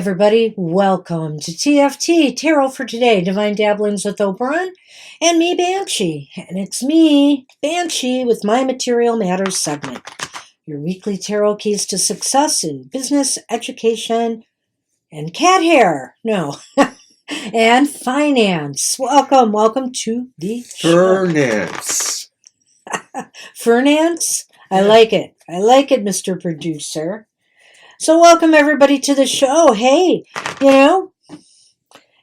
everybody, welcome to TFT, Tarot for Today, Divine Dabblings with Oberon, and me, Banshee. And it's me, Banshee, with my Material Matters segment. Your weekly tarot keys to success in business, education, and cat hair. No. And finance. Welcome to the show. Fernance? I like it, Mr. Producer. So welcome everybody to the show. Hey,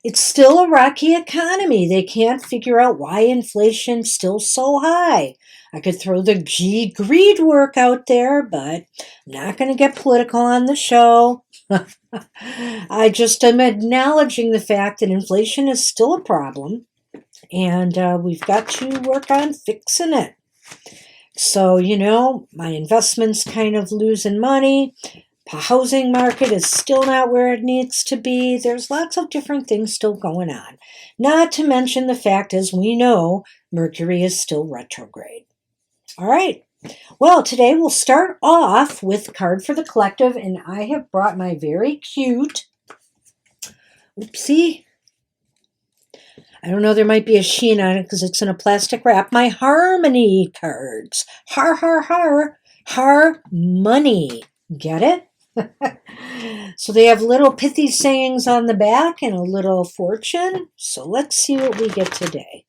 it's still a rocky economy. They can't figure out why inflation's still so high. I could throw the greed work out there, but I'm not going to get political on the show. I just am acknowledging the fact that inflation is still a problem, and we've got to work on fixing it. So, my investment's kind of losing money. The housing market is still not where it needs to be. There's lots of different things still going on. Not to mention the fact, as we know, Mercury is still retrograde. All right. Well, today we'll start off with Card for the Collective, and I have brought my very cute, oopsie, I don't know, there might be a sheen on it because it's in a plastic wrap, my Harmony cards. Harmony. Get it? So they have little pithy sayings on the back and a little fortune. So let's see what we get today.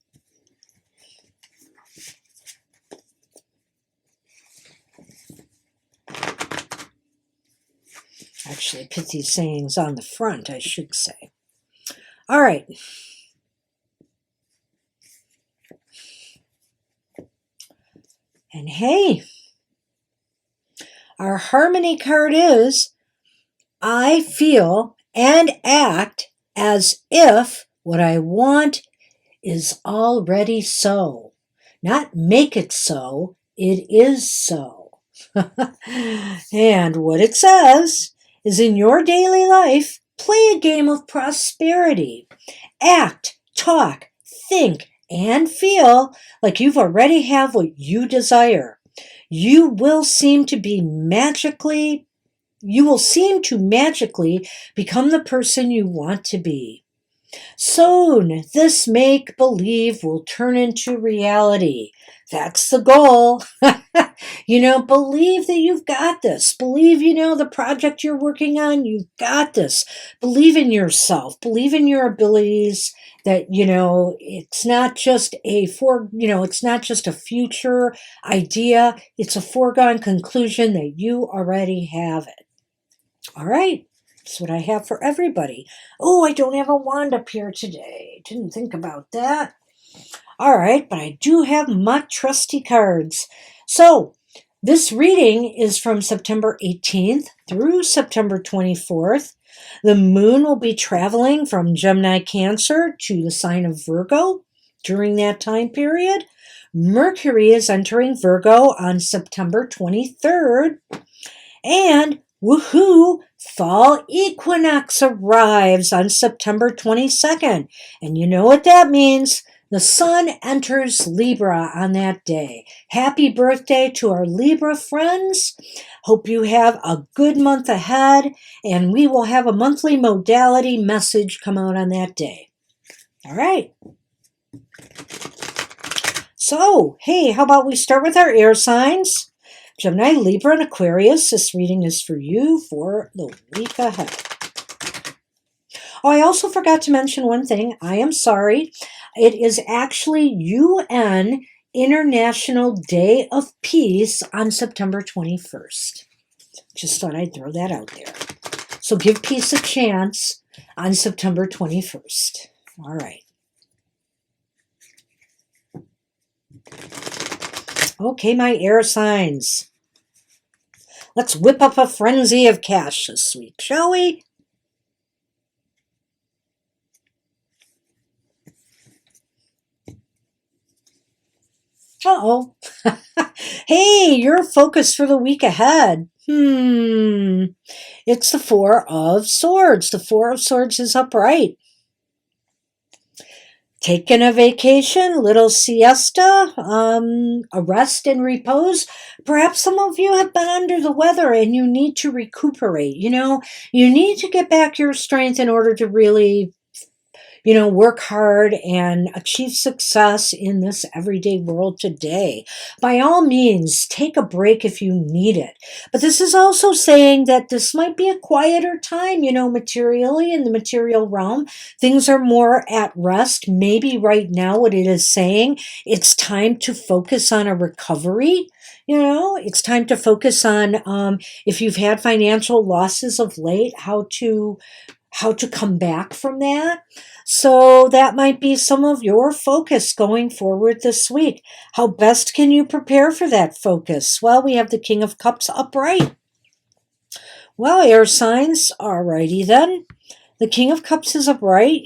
Actually, pithy sayings on the front, I should say. All right. And hey, our Harmony card is, I feel and act as if what I want is already so. Not make it so, it is so. And what it says is, in your daily life, play a game of prosperity. Act, talk, think, and feel like you've already have what you desire. You will seem to magically become the person you want to be. Soon, this make-believe will turn into reality. That's the goal. Believe that you've got this. Believe, the project you're working on, you've got this. Believe in yourself. Believe in your abilities. That, it's not just it's not just a future idea. It's a foregone conclusion that you already have it. All right. That's what I have for everybody. Oh, I don't have a wand up here today. Didn't think about that. All right, but I do have my trusty cards. So this reading is from September 18th through September 24th. The moon will be traveling from Gemini Cancer to the sign of Virgo during that time period. Mercury is entering Virgo on September 23rd. And woohoo! Fall equinox arrives on September 22nd. And you know what that means? The sun enters Libra on that day. Happy birthday to our Libra friends. Hope you have a good month ahead, and we will have a monthly modality message come out on that day. All right. So, hey, how about we start with our air signs? Gemini, Libra, and Aquarius. This reading is for you for the week ahead. Oh, I also forgot to mention one thing. I am sorry. It is actually UN International Day of Peace on September 21st. Just thought I'd throw that out there. So give peace a chance on September 21st. All right. Okay, my air signs. Let's whip up a frenzy of cash this week, shall we? Uh-oh. Hey, your focus for the week ahead. It's the Four of Swords. The Four of Swords is upright. Taking a vacation, little siesta, a rest and repose. Perhaps some of you have been under the weather and you need to recuperate. You need to get back your strength in order to really work hard and achieve success in this everyday world today. By all means, take a break if you need it. But this is also saying that this might be a quieter time, materially in the material realm. Things are more at rest. Maybe right now what it is saying, it's time to focus on a recovery. It's time to focus on if you've had financial losses of late, how to come back from that. So that might be some of your focus going forward this week. How best can you prepare for that focus? Well, we have the King of Cups upright. Well, air signs, alrighty then. The King of Cups is upright.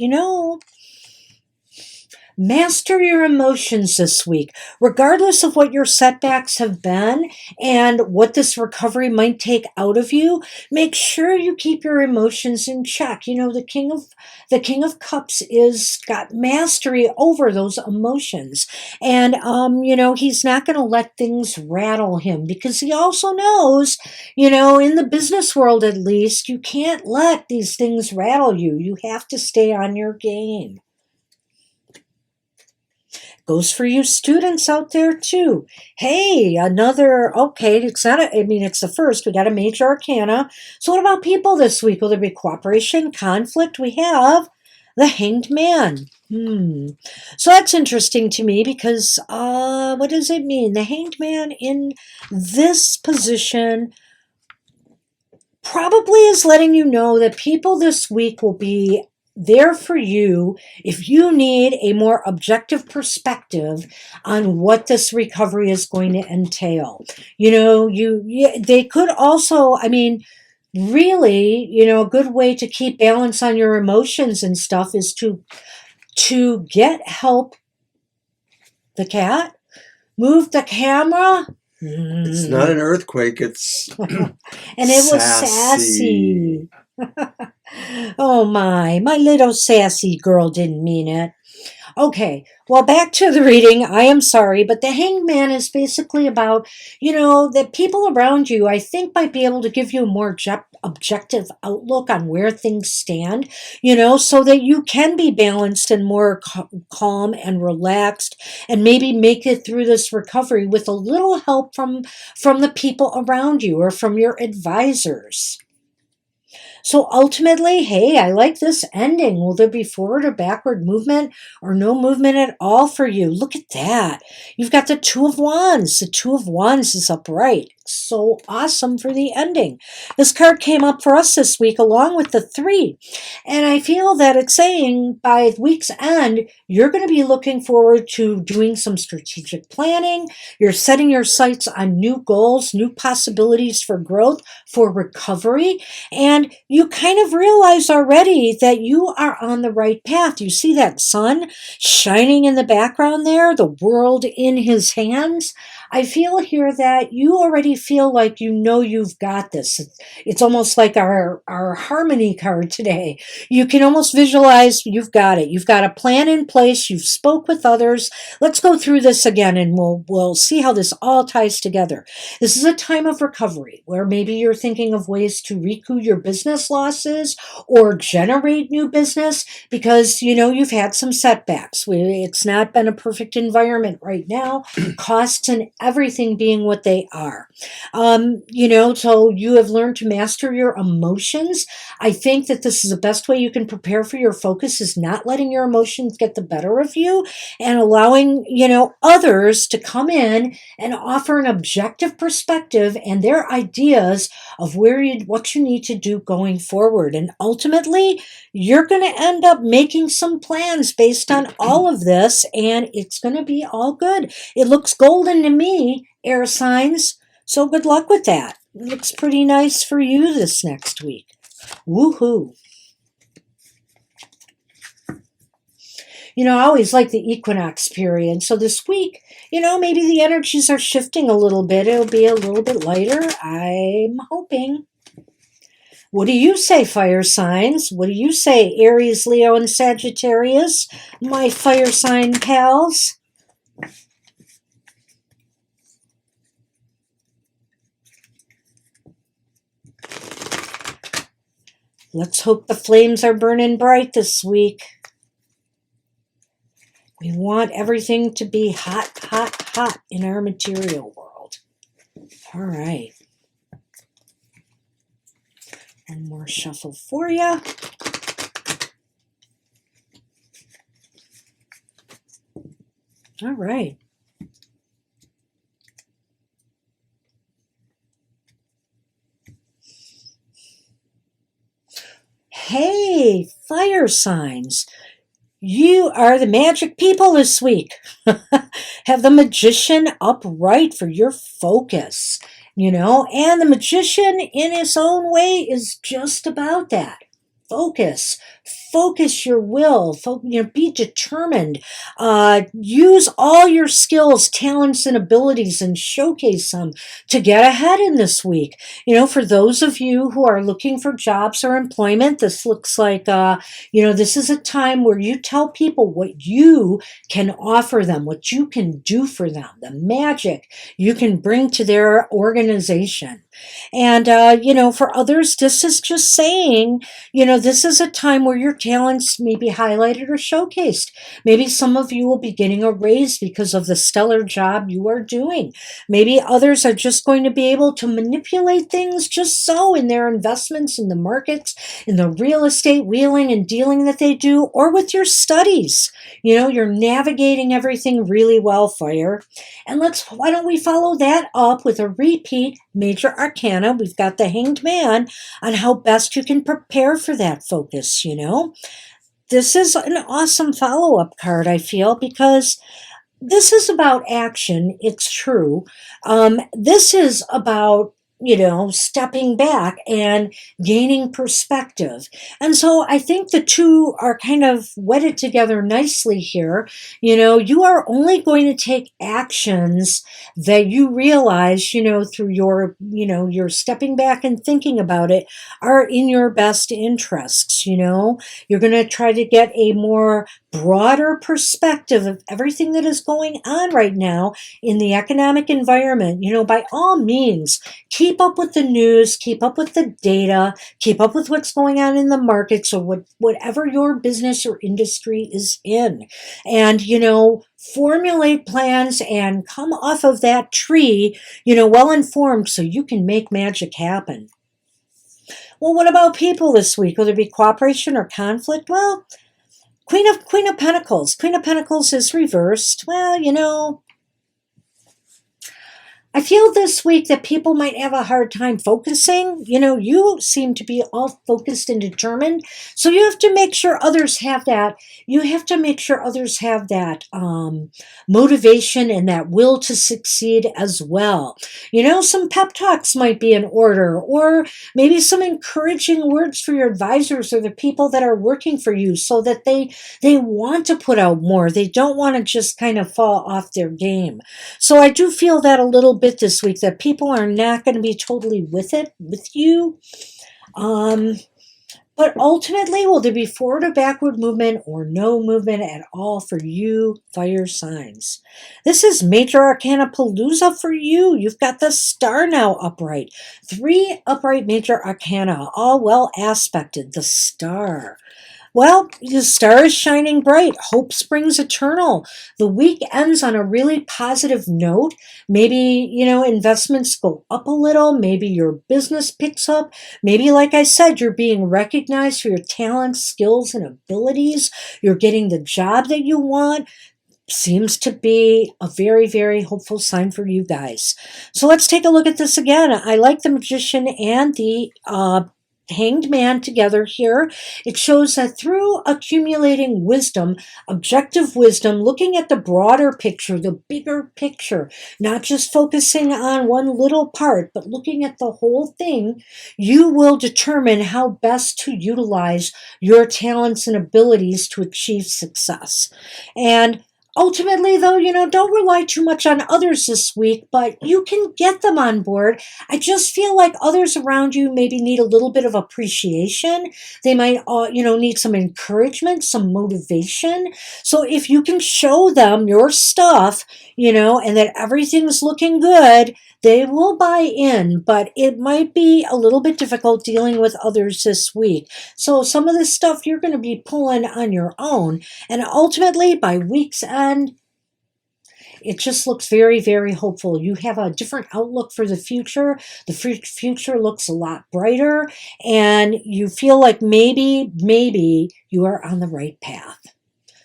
Master your emotions this week, regardless of what your setbacks have been and what this recovery might take out of you. Make sure you keep your emotions in check. The King of Cups is got mastery over those emotions, and he's not going to let things rattle him, because he also knows, in the business world at least, you can't let these things rattle you. You have to stay on your game. Goes for you students out there too. Hey, it's the first. We got a major arcana. So what about people this week? Will there be cooperation, conflict? We have the Hanged Man. So that's interesting to me, because what does it mean? The Hanged Man in this position probably is letting you know that people this week will be there for you if you need a more objective perspective on what this recovery is going to entail. They could also, really, a good way to keep balance on your emotions and stuff is to get help. The cat, move the camera. It's not an earthquake, it's and it was sassy. Oh my little sassy girl didn't mean it. Okay, well, back to the reading. I am sorry, but the Hanged Man is basically about, that people around you, I think, might be able to give you a more objective outlook on where things stand, so that you can be balanced and more calm and relaxed, and maybe make it through this recovery with a little help from the people around you or from your advisors. So ultimately, hey, I like this ending. Will there be forward or backward movement, or no movement at all for you? Look at that. You've got the Two of Wands. The Two of Wands is upright. So awesome for the ending. This card came up for us this week along with the 3. And I feel that it's saying by week's end, you're going to be looking forward to doing some strategic planning. You're setting your sights on new goals, new possibilities for growth, for recovery. And you kind of realize already that you are on the right path. You see that sun shining in the background there, the world in his hands. I feel here that you already feel like you've got this. It's almost like our harmony card today. You can almost visualize you've got it. You've got a plan in place. You've spoke with others. Let's go through this again, and we'll see how this all ties together. This is a time of recovery where maybe you're thinking of ways to recoup your business losses or generate new business, because you've had some setbacks. It's not been a perfect environment right now. Costs and everything being what they are. So you have learned to master your emotions. I think that this is the best way you can prepare for your focus, is not letting your emotions get the better of you, and allowing, others to come in and offer an objective perspective and their ideas of what you need to do going forward. And ultimately, you're going to end up making some plans based on all of this, and it's going to be all good. It looks golden to me, air signs. So good luck with that. It looks pretty nice for you this next week. Woohoo. I always like the equinox period. So this week, maybe the energies are shifting a little bit. It'll be a little bit lighter, I'm hoping. What do you say, fire signs? What do you say, Aries, Leo, and Sagittarius, my fire sign pals? Let's hope the flames are burning bright this week. We want everything to be hot, hot, hot in our material world. All right. One more shuffle for you. All right. Hey, fire signs. You are the magic people this week. Have the magician upright for your focus, and the magician in his own way is just about that. Focus. Focus your will. Be determined. Use all your skills, talents, and abilities and showcase them to get ahead in this week. For those of you who are looking for jobs or employment, this looks like, this is a time where you tell people what you can offer them, what you can do for them, the magic you can bring to their organization. And, for others, this is just saying, this is a time where your talents may be highlighted or showcased. Maybe some of you will be getting a raise because of the stellar job you are doing. Maybe others are just going to be able to manipulate things just so in their investments in the markets, in the real estate wheeling and dealing that they do, or with your studies. You're navigating everything really well, fire. And why don't we follow that up with a repeat major arcana? We've got the Hanged Man on how best you can prepare for that focus, This is an awesome follow-up card, I feel, because this is about action. It's true. This is about stepping back and gaining perspective. And so I think the two are kind of wedded together nicely here. You are only going to take actions that you realize, through your stepping back and thinking about it are in your best interests. You're going to try to get a more broader perspective of everything that is going on right now in the economic environment. By all means, keep up with the news, keep up with the data, keep up with what's going on in the markets or whatever your business or industry is in. And, formulate plans and come off of that tree, well informed so you can make magic happen. Well, what about people this week? Will there be cooperation or conflict? Well, Queen of Pentacles. Queen of Pentacles is reversed. Well, I feel this week that people might have a hard time focusing. You seem to be all focused and determined. So you have to make sure others have that. You have to make sure others have that motivation and that will to succeed as well. Some pep talks might be in order, or maybe some encouraging words for your advisors or the people that are working for you so that they want to put out more. They don't want to just kind of fall off their game. So I do feel that a little bit this week, that people are not going to be totally with you. But ultimately, will there be forward or backward movement or no movement at all for you, fire signs? This is Major Arcana Palooza for you. You've got the Star now upright. 3 upright Major Arcana, all well aspected. The Star. Well, the star is shining bright. Hope springs eternal. The week ends on a really positive note. Maybe, investments go up a little. Maybe your business picks up. Maybe, like I said, you're being recognized for your talents, skills, and abilities. You're getting the job that you want. Seems to be a very, very hopeful sign for you guys. So let's take a look at this again. I like the Magician and the Hanged Man together here. It shows that through accumulating wisdom, objective wisdom, looking at the broader picture, the bigger picture, not just focusing on one little part, but looking at the whole thing, you will determine how best to utilize your talents and abilities to achieve success. And Ultimately, though, don't rely too much on others this week, but you can get them on board. I just feel like others around you maybe need a little bit of appreciation. They might, need some encouragement, some motivation. So if you can show them your stuff, and that everything's looking good, they will buy in, but it might be a little bit difficult dealing with others this week. So some of this stuff you're going to be pulling on your own. And ultimately, by week's end, it just looks very, very hopeful. You have a different outlook for the future. The future looks a lot brighter, and you feel like maybe you are on the right path.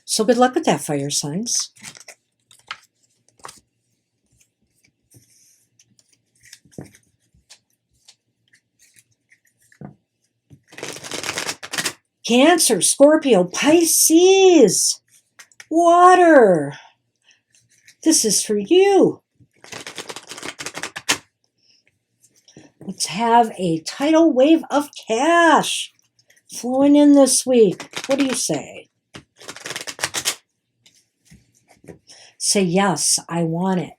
So good luck with that, fire signs. Cancer, Scorpio, Pisces, water. This is for you. Let's have a tidal wave of cash flowing in this week. What do you say? Say yes, I want it.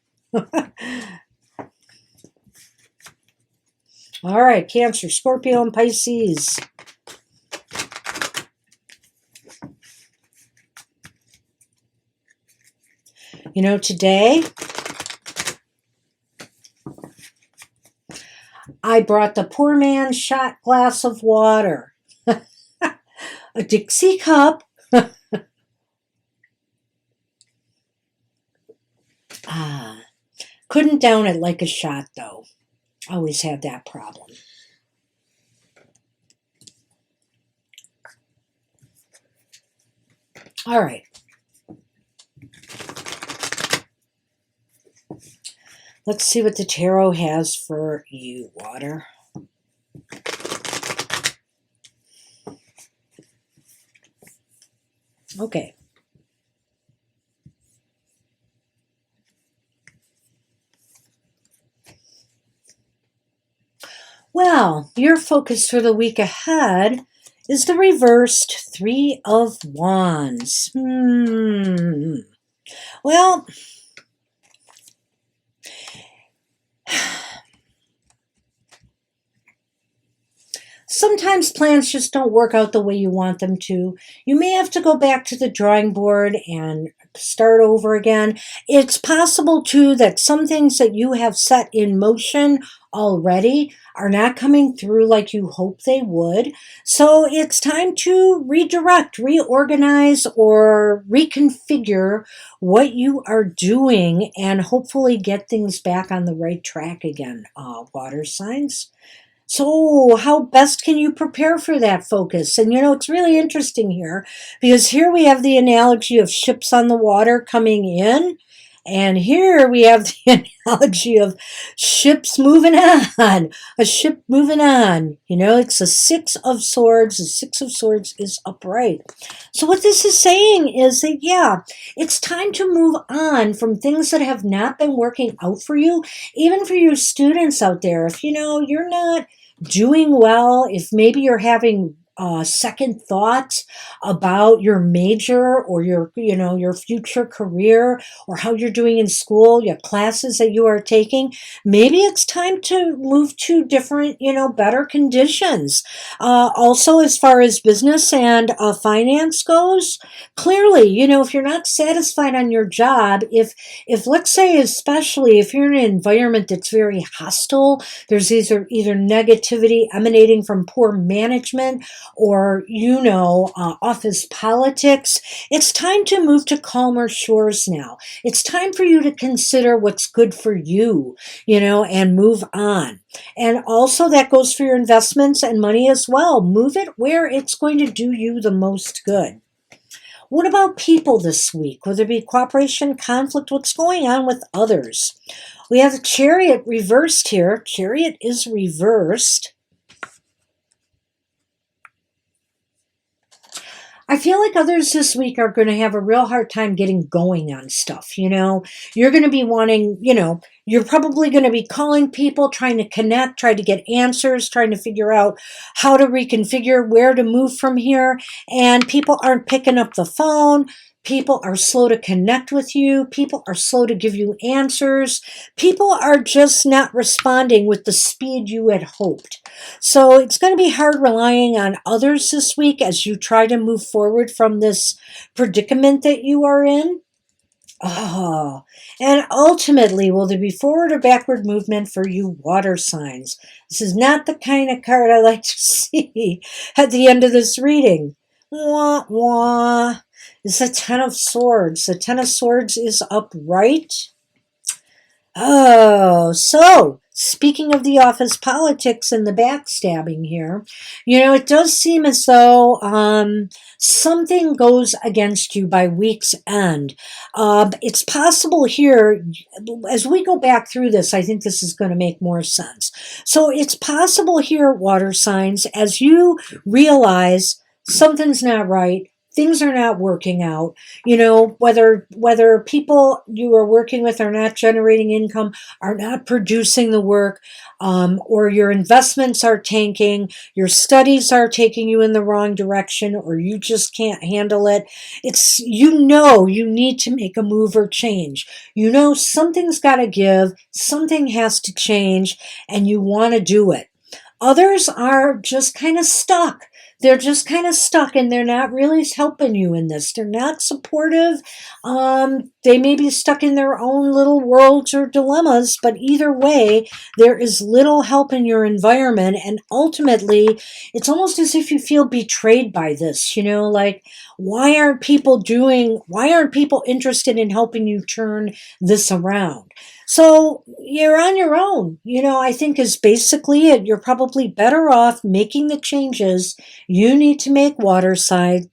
All right, Cancer, Scorpio, and Pisces. Today, I brought the poor man's shot glass of water. A Dixie cup. Couldn't down it like a shot, though. Always had that problem. All right. Let's see what the tarot has for you, water. Okay. Well, your focus for the week ahead is the reversed Three of Wands. Well, sometimes plans just don't work out the way you want them to. You may have to go back to the drawing board and start over again. It's possible, too, that some things that you have set in motion already are not coming through like you hope they would. So it's time to redirect, reorganize, or reconfigure what you are doing and hopefully get things back on the right track again, water signs. So how best can you prepare for that focus? And it's really interesting here because here we have the analogy of ships on the water coming in. And here we have the analogy of ships moving on, a ship moving on. It's a Six of Swords. The Six of Swords is upright. So what this is saying is that, it's time to move on from things that have not been working out for you, even for you students out there. If, you're not doing well, if maybe you're having second thoughts about your major or your future career or how you're doing in school, your classes that you are taking, maybe it's time to move to different, better conditions. Also, as far as business and finance goes, clearly, if you're not satisfied on your job, if let's say, especially if you're in an environment that's very hostile, there's either negativity emanating from poor management or, office politics, it's time to move to calmer shores now. It's time for you to consider what's good for you, and move on. And also that goes for your investments and money as well. Move it where it's going to do you the most good. What about people this week? Will there be cooperation, conflict? What's going on with others? We have the Chariot reversed here. Chariot is reversed. I feel like others this week are going to have a real hard time getting going on stuff. You're going to be wanting, you're probably going to be calling people, trying to connect, trying to get answers, trying to figure out how to reconfigure, where to move from here. And people aren't picking up the phone. People are slow to connect with you. People are slow to give you answers. People are just not responding with the speed you had hoped. So it's going to be hard relying on others this week as you try to move forward from this predicament that you are in. Oh, and ultimately, will there be forward or backward movement for you water signs? This is not the kind of card I like to see at the end of this reading. Wah, wah. It's the Ten of Swords. The Ten of Swords is upright. Oh, so speaking of the office politics and the backstabbing here, it does seem as though something goes against you by week's end. It's possible here, as we go back through this, I think this is going to make more sense. So it's possible here, water signs, as you realize something's not right, things are not working out, whether people you are working with are not generating income, are not producing the work, or your investments are tanking, your studies are taking you in the wrong direction, or you just can't handle it. It's, you need to make a move or change. Something's got to give, something has to change, and you want to do it. Others are just kind of stuck. They're just kind of stuck and they're not really helping you in this. They're not supportive. They may be stuck in their own little worlds or dilemmas, but either way, there is little help in your environment. And ultimately, it's almost as if you feel betrayed by this, like, why aren't people interested in helping you turn this around? So you're on your own, I think is basically it. You're probably better off making the changes you need to make, water signs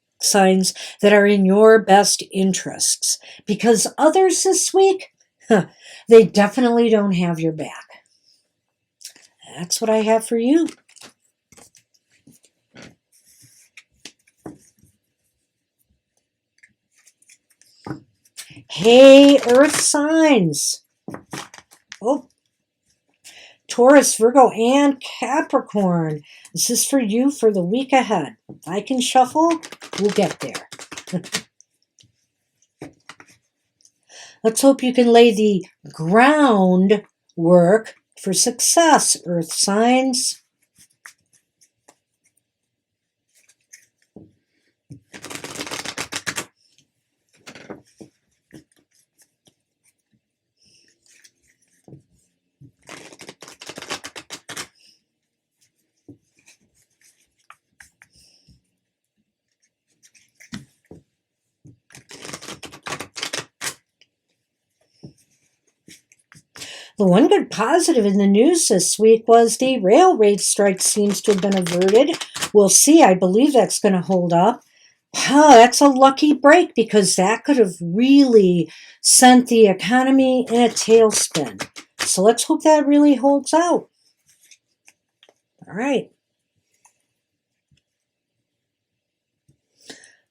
that are in your best interests. Because others this week, they definitely don't have your back. That's what I have for you. Hey, Earth signs. Oh, Taurus, Virgo, and Capricorn. This is for you for the week ahead. If I can shuffle, we'll get there. Let's hope you can lay the groundwork for success, Earth signs. The one good positive in the news this week was the railroad strike seems to have been averted. We'll see. I believe that's going to hold up. That's a lucky break because that could have really sent the economy in a tailspin. So let's hope that really holds out. All right.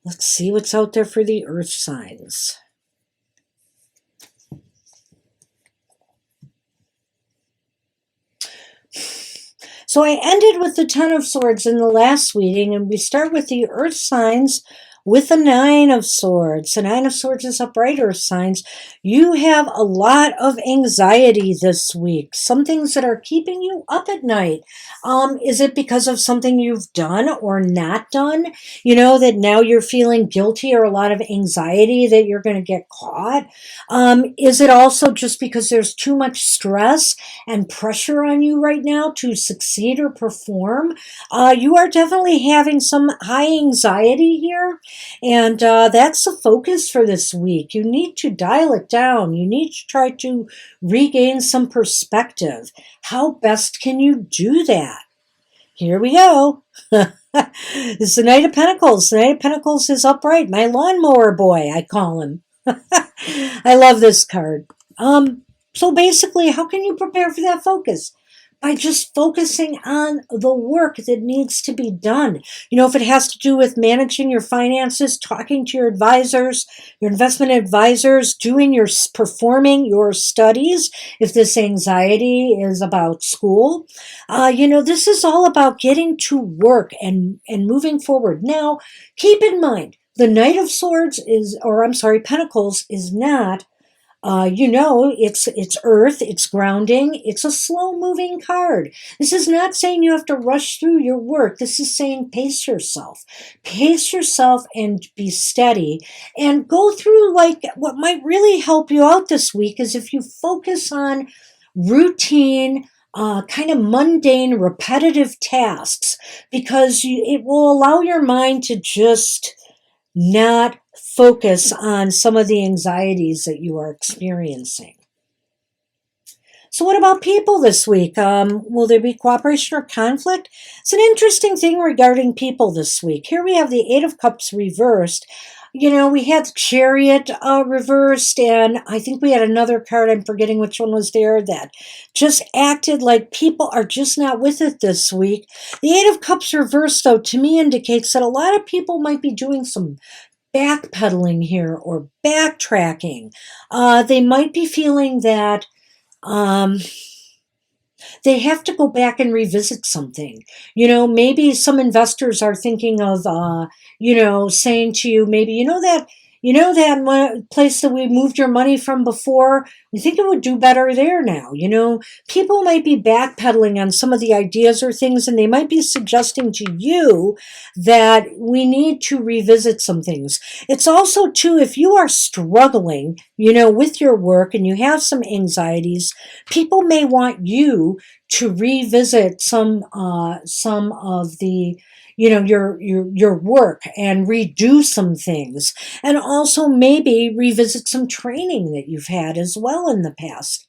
Let's see what's out there for the Earth signs. So I ended with the Ten of Swords in the last reading, and we start with the Earth signs with the Nine of Swords. The Nine of Swords is upright, Earth signs. You have a lot of anxiety this week. Some things that are keeping you up at night. Is it because of something you've done or not done? That now you're feeling guilty or a lot of anxiety that you're going to get caught? Is it also just because there's too much stress and pressure on you right now to succeed or perform? You are definitely having some high anxiety here. And that's the focus for this week. You need to dial it down. You need to try to regain some perspective. How best can you do that? Here we go. This is the Knight of Pentacles. The Knight of Pentacles is upright. My lawnmower boy, I call him. I love this card. So basically, how can you prepare for that focus? By just focusing on the work that needs to be done. If it has to do with managing your finances, talking to your advisors, your investment advisors, performing your studies, if this anxiety is about school, this is all about getting to work and moving forward. Now, keep in mind, The Knight of Swords is, or I'm sorry, Pentacles is not, it's earth, it's grounding, it's a slow moving card. This is not saying you have to rush through your work. This is saying pace yourself. Pace yourself and be steady and go through, like, what might really help you out this week is if you focus on routine, kind of mundane, repetitive tasks, because it will allow your mind to just not focus on some of the anxieties that you are experiencing. So what about people this week? Will there be cooperation or conflict? It's an interesting thing regarding people this week. Here we have the Eight of Cups reversed. We had the Chariot reversed, and I think we had another card, I'm forgetting which one was there, that just acted like people are just not with it this week. The Eight of Cups reversed, though, to me indicates that a lot of people might be doing some backpedaling here or backtracking. They might be feeling that they have to go back and revisit something. Maybe some investors are thinking of, saying to you, maybe, that place that we moved your money from before, we think it would do better there now. People might be backpedaling on some of the ideas or things, and they might be suggesting to you that we need to revisit some things. It's also, too, if you are struggling, with your work and you have some anxieties, people may want you to revisit some of the your work and redo some things, and also maybe revisit some training that you've had as well in the past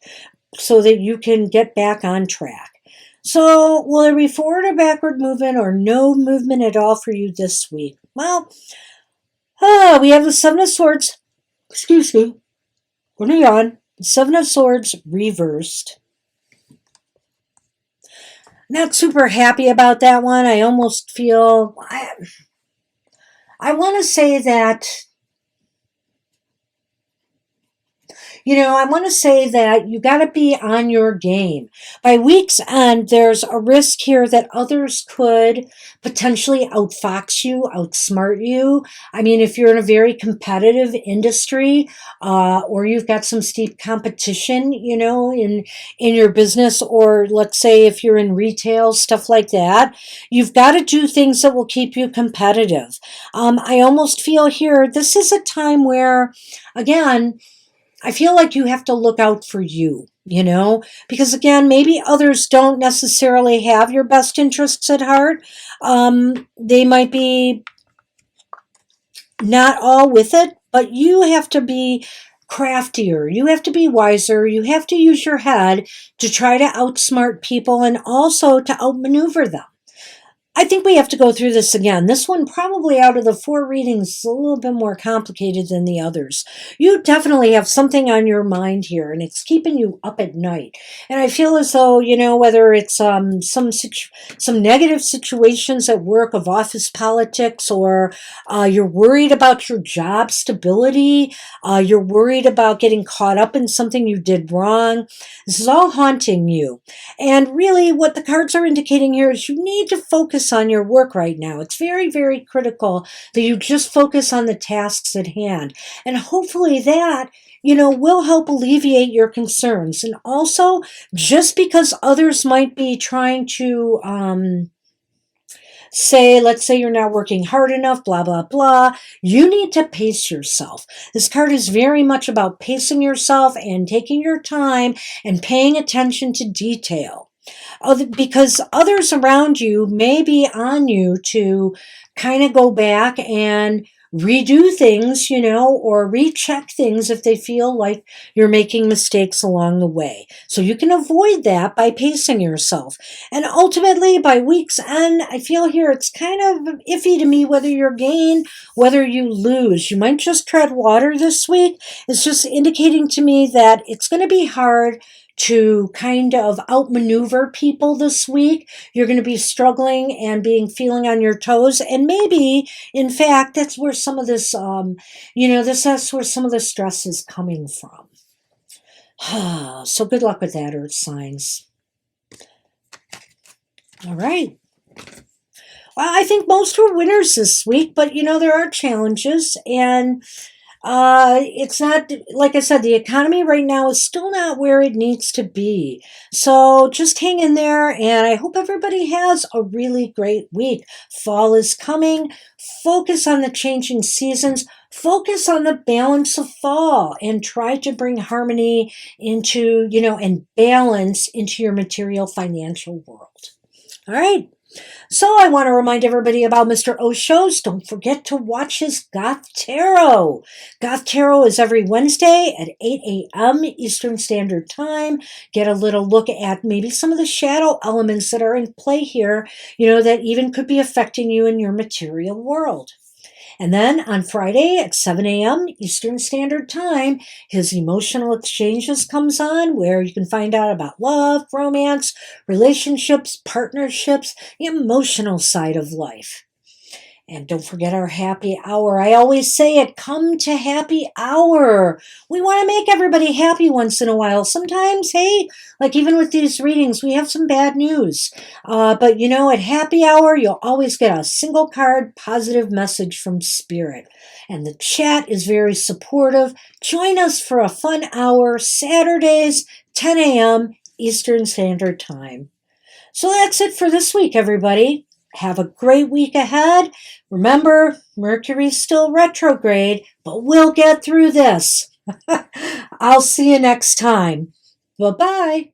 so that you can get back on track. So will there be forward or backward movement or no movement at all for you this week? Well, we have the Seven of Swords, excuse me, going to yawn, the Seven of Swords reversed. Not super happy about that one. I almost feel, I want to say that, I want to say that you got to be on your game. By week's end, there's a risk here that others could potentially outfox you, outsmart you. I mean, if you're in a very competitive industry, or you've got some steep competition, in your business, or let's say if you're in retail, stuff like that, you've got to do things that will keep you competitive. I almost feel here, this is a time where, again, I feel like you have to look out for you, because again, maybe others don't necessarily have your best interests at heart. They might be not all with it, but you have to be craftier. You have to be wiser. You have to use your head to try to outsmart people and also to outmaneuver them. I think we have to go through this again. This one, probably out of the 4 readings, is a little bit more complicated than the others. You definitely have something on your mind here, and it's keeping you up at night. And I feel as though, whether it's some negative situations at work of office politics, or you're worried about your job stability, you're worried about getting caught up in something you did wrong. This is all haunting you. And really, what the cards are indicating here is you need to focus on your work right now. It's very, very critical that you just focus on the tasks at hand. And hopefully that, will help alleviate your concerns. And also, just because others might be trying to let's say you're not working hard enough, blah, blah, blah, you need to pace yourself. This card is very much about pacing yourself and taking your time and paying attention to detail. Because others around you may be on you to kind of go back and redo things, or recheck things if they feel like you're making mistakes along the way. So you can avoid that by pacing yourself. And ultimately, by week's end, I feel here it's kind of iffy to me whether you gain, whether you lose. You might just tread water this week. It's just indicating to me that it's going to be hard to kind of outmaneuver people this week. You're going to be struggling and feeling on your toes. And maybe, in fact, that's where some of this, that's where some of the stress is coming from. So good luck with that, Earth signs. All right. I think most were winners this week, but there are challenges, and it's not, like I said, the economy right now is still not where it needs to be. So just hang in there, and I hope everybody has a really great week. Fall is coming. Focus on the changing seasons. Focus on the balance of fall and try to bring harmony into, and balance into your material financial world. All right. So I want to remind everybody about Mr. Osho's. Don't forget to watch his Goth Tarot. Goth Tarot is every Wednesday at 8 a.m. Eastern Standard Time. Get a little look at maybe some of the shadow elements that are in play here, that even could be affecting you in your material world. And then on Friday at 7 a.m. Eastern Standard Time, his Emotional Exchanges comes on, where you can find out about love, romance, relationships, partnerships, the emotional side of life. And don't forget our happy hour. I always say it, come to happy hour. We want to make everybody happy once in a while. Sometimes, hey, like even with these readings, we have some bad news. But at happy hour, you'll always get a single card positive message from Spirit. And the chat is very supportive. Join us for a fun hour, Saturdays, 10 a.m. Eastern Standard Time. So that's it for this week, everybody. Have a great week ahead. Remember, Mercury's still retrograde, but we'll get through this. I'll see you next time. Bye-bye.